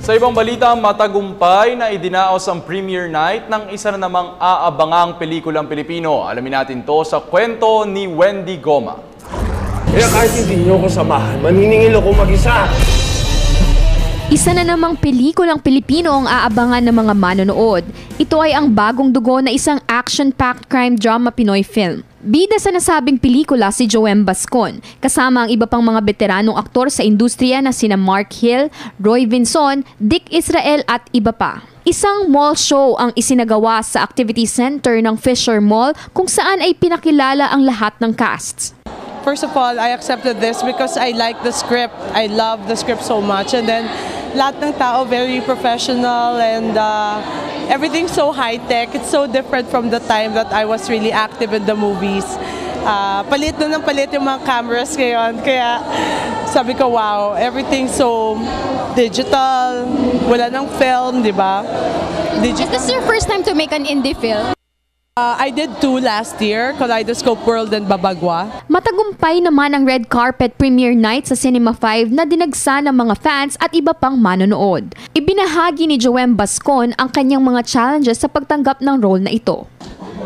Sa ibang balita, matagumpay na idinaos ang premiere night ng isa na namang aabangang pelikulang Pilipino. Alamin natin to sa kwento ni Wendy Goma. Kaya kahit hindi nyo ko samahan, maniningil ako mag-isa. Isa na namang pelikulang Pilipino ang aabangan ng mga manonood. Ito ay ang bagong dugo na isang action-packed crime drama Pinoy film. Bida sa nasabing pelikula si Joem Bascon, kasama ang iba pang mga veteranong aktor sa industriya na sina Mark Hill, Roy Vinson, Dick Israel at iba pa. Isang mall show ang isinagawa sa activity center ng Fisher Mall kung saan ay pinakilala ang lahat ng casts. First of all, I accepted this because I like the script. I love the script so much. And then, lahat ng tao very professional and everything's so high-tech. It's so different from the time that I was really active in the movies. Palit na ng palit yung mga cameras ngayon. Kaya sabi ko, wow, everything's so digital. Wala ng film, di ba? Is this your first time to make an indie film? I did 2 last year, Kaleidoscope World and Babagwa. Matagumpay naman ang red carpet premiere night sa Cinema 5 na dinagsa ng mga fans at iba pang manonood. Ibinahagi ni Joem Bascon ang kanyang mga challenges sa pagtanggap ng role na ito.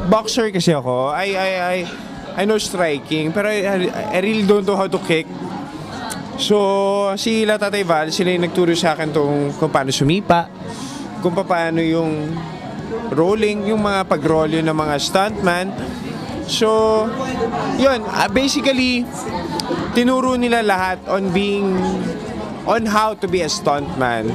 Boxer kasi ako. I know striking, pero I really don't know how to kick. So, sila Tatay Val, sila yung nagturo sa akin kung paano sumipa, kung paano yung rolling, yung mga pag-roll yun ng mga stuntman. So, yun, basically, tinuro nila lahat on how to be a stuntman.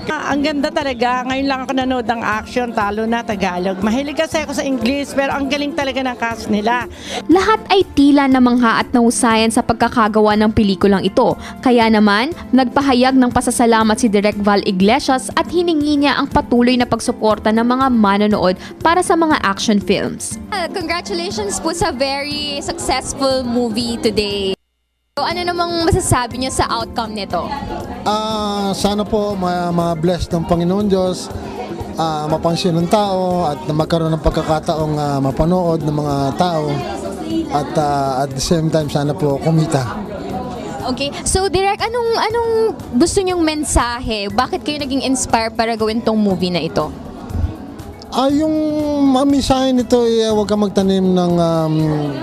Ang ganda talaga. Ngayon lang ako nanood ng action, talo na Tagalog. Mahilig kasi ako sa English, pero ang galing talaga ng cast nila. Lahat ay tila namangha at nahusayan sa pagkakagawa ng pelikulang ito. Kaya naman, nagpahayag ng pasasalamat si Direk Val Iglesias at hiningi niya ang patuloy na pagsuporta ng mga manonood para sa mga action films. Congratulations po sa very successful movie today. So, ano namang masasabi niyo sa outcome nito? Sana po ma-bless ng Panginoon Diyos, mapansin ng tao at magkaroon ng pagkakataong mapanood ng mga tao at at the same time sana po kumita. Okay, so Direk, anong gusto niyong mensahe? Bakit kayo naging inspire para gawin tong movie na ito? Yung mensahe nito ay huwag kang magtanim ng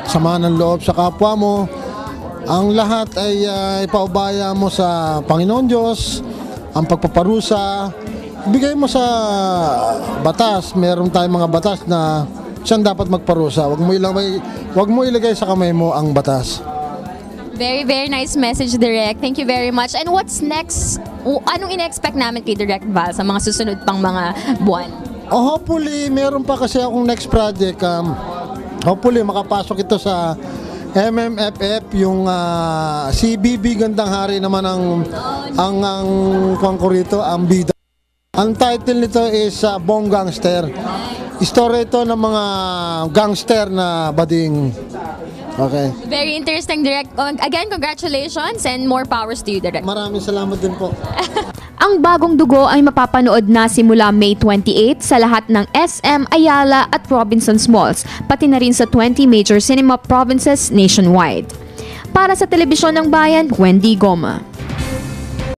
sama ng loob sa kapwa mo. Ang lahat ay ipaubaya mo sa Panginoon Diyos, ang pagpaparusa, ibigay mo sa batas. Meron tayong mga batas na siyang dapat magparusa. Huwag mo ilagay sa kamay mo ang batas. Very, very nice message, Direk. Thank you very much. And what's next? Anong ina-expect namin kay Direk Val sa mga susunod pang mga buwan? Hopefully, meron pa kasi akong next project. Hopefully, makapasok ito sa MMFF, yung si BB Gandang Hari naman ang rito, ang bida. Ang title nito is Bong Gangster. Istorya ito ng mga gangster na bading. Okay. Very interesting, Direk. Again, congratulations and more powers to you, Direk. Maraming salamat din po. Ang bagong dugo ay mapapanood na simula May 28 sa lahat ng SM, Ayala at Robinsons Malls, pati na rin sa 20 major cinema provinces nationwide. Para sa Telebisyon ng Bayan, Wendy Goma.